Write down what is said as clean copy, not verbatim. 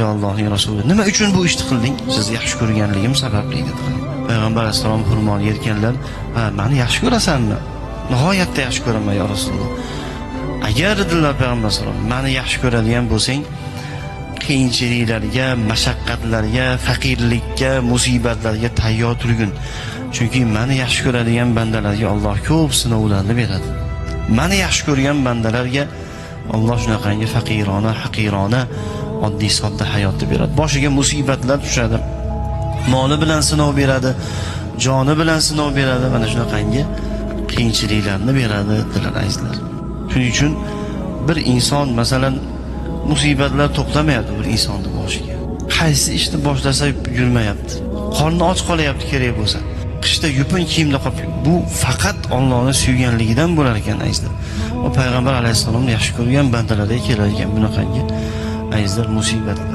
ey Allohning rasuli, nima uchun bu ishni qilding? Sizni yaxshi ko'rganligim sababli dedilar. Payg'ambar alayhisalom xurmoni yerkanlar, meni yaxshi ko'rasanmi? Nihoyatda yaxshi ko'raman ya Rasululloh. Agar dedilar Payg'ambar alayhisalom, meni yaxshi ko'radigan bo'lsang, qiyinchiliklarga, mashaqqatlarga, faqirlikka, musibatlarga tayyor turgin. Chunki meni yaxshi ko'radigan bandalarga Alloh ko'p sinovlarni beradi. Meni yaxshi ko'rgan bandalarga Alloh shunaqangi faqirona, haqirona, oddiy sodda hayotni beradi. Boshiga musibatlar tushadi. Moli bilan sinov beradi, joni bilan sinov beradi, mana shunaqangi qiyinchiliklarni beradi dedilar azizlar. Shuning uchun bir inson masalan musibatlar to'xtamayapti bir insonning boshiga. Qaysi ishni boshlasa yurmayapti. Qorni och qolyapti kerak bo'lsa. Qishda yupun kiyimda qolib, bu faqat Allohning suyganligidan bo'lar ekan azizlar. Va payg'ambar alayhisalomni yaxshi ko'rgan bandalarga kelar ekan bunaqangi azizlar musibatlar.